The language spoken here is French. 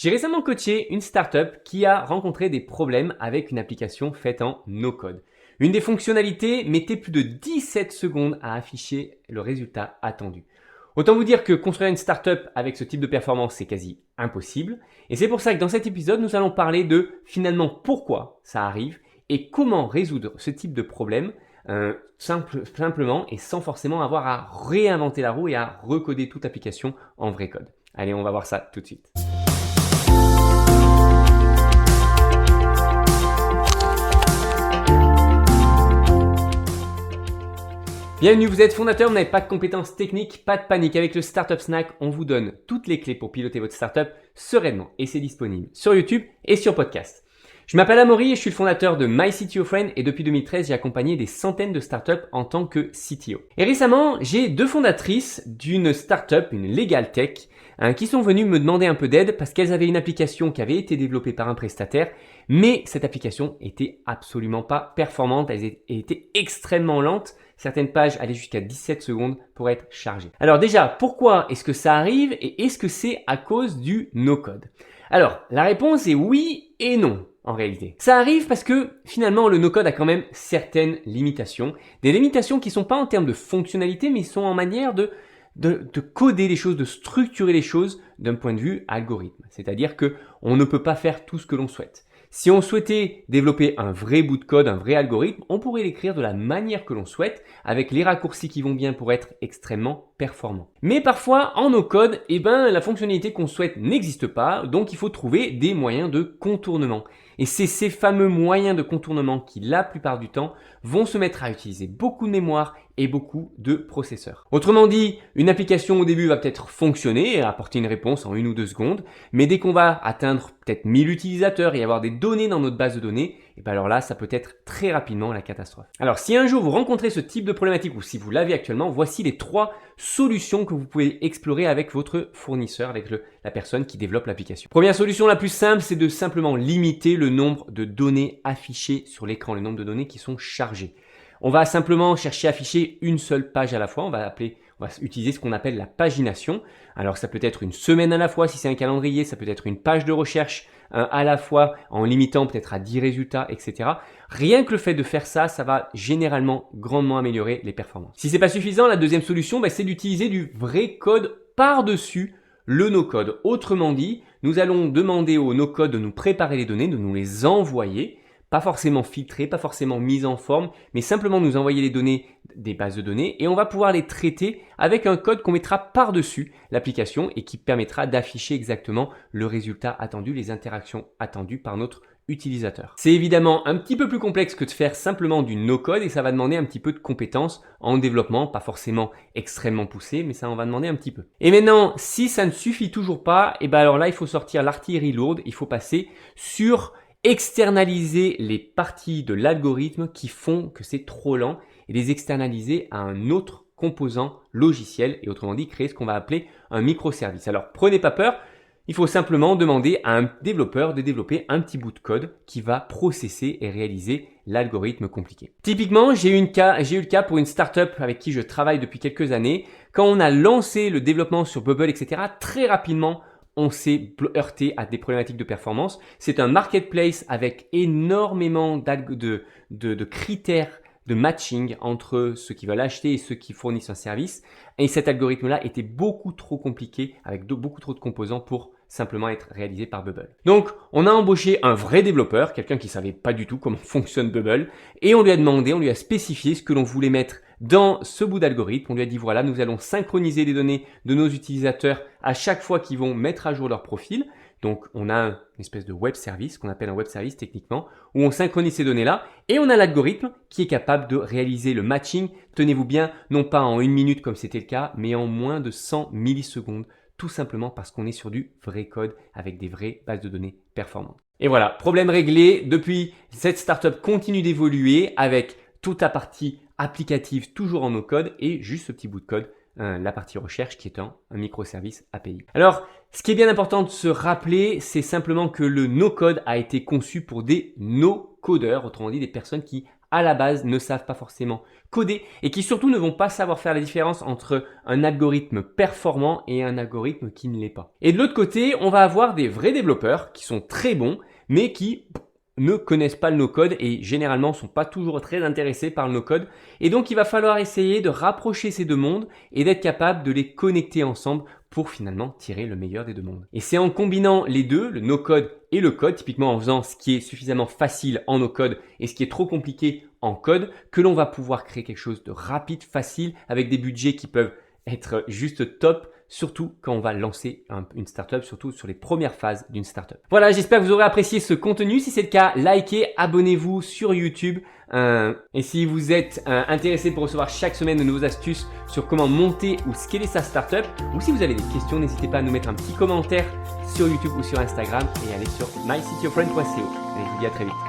J'ai récemment coaché une startup qui a rencontré des problèmes avec une application faite en no-code. Une des fonctionnalités mettait plus de 17 secondes à afficher le résultat attendu. Autant vous dire que construire une startup avec ce type de performance, c'est quasi impossible. Et c'est pour ça que dans cet épisode, nous allons parler de finalement pourquoi ça arrive et comment résoudre ce type de problème simplement et sans forcément avoir à réinventer la roue et à recoder toute application en vrai code. Allez, on va voir ça tout de suite. Bienvenue, vous êtes fondateur, vous n'avez pas de compétences techniques, pas de panique. Avec le Startup Snack, on vous donne toutes les clés pour piloter votre startup sereinement et c'est disponible sur YouTube et sur podcast. Je m'appelle Amaury et je suis le fondateur de MyCTOFriend et depuis 2013, j'ai accompagné des centaines de startups en tant que CTO. Et récemment, j'ai deux fondatrices d'une startup, une Legal Tech, qui sont venues me demander un peu d'aide parce qu'elles avaient une application qui avait été développée par un prestataire, mais cette application était absolument pas performante, elle était extrêmement lente. Certaines pages allaient jusqu'à 17 secondes pour être chargées. Alors déjà, pourquoi est-ce que ça arrive et est-ce que c'est à cause du no-code? Alors, la réponse est oui et non en réalité. Ça arrive parce que finalement le no-code a quand même certaines limitations. Des limitations qui ne sont pas en termes de fonctionnalité mais sont en manière de coder les choses, de structurer les choses d'un point de vue algorithme. C'est-à-dire qu'on ne peut pas faire tout ce que l'on souhaite. Si on souhaitait développer un vrai bout de code, un vrai algorithme, on pourrait l'écrire de la manière que l'on souhaite, avec les raccourcis qui vont bien pour être extrêmement performant. Mais parfois, en no-code, la fonctionnalité qu'on souhaite n'existe pas, donc il faut trouver des moyens de contournement. Et c'est ces fameux moyens de contournement qui, la plupart du temps, vont se mettre à utiliser beaucoup de mémoire et beaucoup de processeurs. Autrement dit, une application au début va peut-être fonctionner et apporter une réponse en 1 ou 2 secondes, mais dès qu'on va atteindre peut-être 1000 utilisateurs et avoir des données dans notre base de données, et bien alors là, ça peut être très rapidement la catastrophe. Alors si un jour vous rencontrez ce type de problématique ou si vous l'avez actuellement, voici les 3 solutions que vous pouvez explorer avec votre fournisseur, avec la personne qui développe l'application. Première solution la plus simple, c'est de simplement limiter le nombre de données affichées sur l'écran, le nombre de données qui sont chargées. On va simplement chercher à afficher une seule page à la fois. On va utiliser ce qu'on appelle la pagination. Alors ça peut être une semaine à la fois si c'est un calendrier, ça peut être une page de recherche à la fois en limitant peut-être à 10 résultats, etc. Rien que le fait de faire ça, ça va généralement grandement améliorer les performances. Si c'est pas suffisant, la deuxième solution, c'est d'utiliser du vrai code par-dessus le no-code. Autrement dit, nous allons demander au no-code de nous préparer les données, de nous les envoyer. Pas forcément filtrées, pas forcément mises en forme, mais simplement nous envoyer les données des bases de données et on va pouvoir les traiter avec un code qu'on mettra par-dessus l'application et qui permettra d'afficher exactement le résultat attendu, les interactions attendues par notre utilisateur. C'est évidemment un petit peu plus complexe que de faire simplement du no-code et ça va demander un petit peu de compétences en développement, pas forcément extrêmement poussé, mais ça en va demander un petit peu. Et maintenant, si ça ne suffit toujours pas, alors là, il faut sortir l'artillerie lourde, il faut passer sur externaliser les parties de l'algorithme qui font que c'est trop lent et les externaliser à un autre composant logiciel et autrement dit créer ce qu'on va appeler un microservice. Alors prenez pas peur, il faut simplement demander à un développeur de développer un petit bout de code qui va processer et réaliser l'algorithme compliqué. Typiquement, j'ai eu le cas pour une startup avec qui je travaille depuis quelques années. Quand on a lancé le développement sur Bubble, etc., très rapidement, on s'est heurté à des problématiques de performance. C'est un marketplace avec énormément de critères de matching entre ceux qui veulent acheter et ceux qui fournissent un service. Et cet algorithme-là était beaucoup trop compliqué avec beaucoup trop de composants pour simplement être réalisé par Bubble. Donc, on a embauché un vrai développeur, quelqu'un qui savait pas du tout comment fonctionne Bubble, et on lui a spécifié ce que l'on voulait mettre dans ce bout d'algorithme. On lui a dit voilà, nous allons synchroniser les données de nos utilisateurs à chaque fois qu'ils vont mettre à jour leur profil. Donc, on a une espèce de web service qu'on appelle un web service techniquement où on synchronise ces données-là et on a l'algorithme qui est capable de réaliser le matching. Tenez-vous bien, non pas en 1 minute comme c'était le cas, mais en moins de 100 millisecondes. Tout simplement parce qu'on est sur du vrai code avec des vraies bases de données performantes. Et voilà, problème réglé. Depuis, cette startup continue d'évoluer avec toute la partie applicative toujours en no-code et juste ce petit bout de code, la partie recherche qui est un microservice API. Alors, ce qui est bien important de se rappeler, c'est simplement que le no-code a été conçu pour des no-codeurs, autrement dit des personnes qui à la base ne savent pas forcément coder et qui surtout ne vont pas savoir faire la différence entre un algorithme performant et un algorithme qui ne l'est pas. Et de l'autre côté, on va avoir des vrais développeurs qui sont très bons mais qui ne connaissent pas le no-code et généralement ne sont pas toujours très intéressés par le no-code. Et donc il va falloir essayer de rapprocher ces deux mondes et d'être capable de les connecter ensemble pour finalement tirer le meilleur des deux mondes. Et c'est en combinant les deux, le no-code et le code, typiquement en faisant ce qui est suffisamment facile en no-code et ce qui est trop compliqué en code, que l'on va pouvoir créer quelque chose de rapide, facile, avec des budgets qui peuvent être juste top, surtout quand on va lancer une startup, surtout sur les premières phases d'une startup. Voilà, j'espère que vous aurez apprécié ce contenu. Si c'est le cas, likez, abonnez-vous sur YouTube. Et si vous êtes intéressé pour recevoir chaque semaine de nouvelles astuces sur comment monter ou scaler sa startup, ou si vous avez des questions, n'hésitez pas à nous mettre un petit commentaire sur YouTube ou sur Instagram et allez sur mycityofriend.co. Et je vous dis à très vite.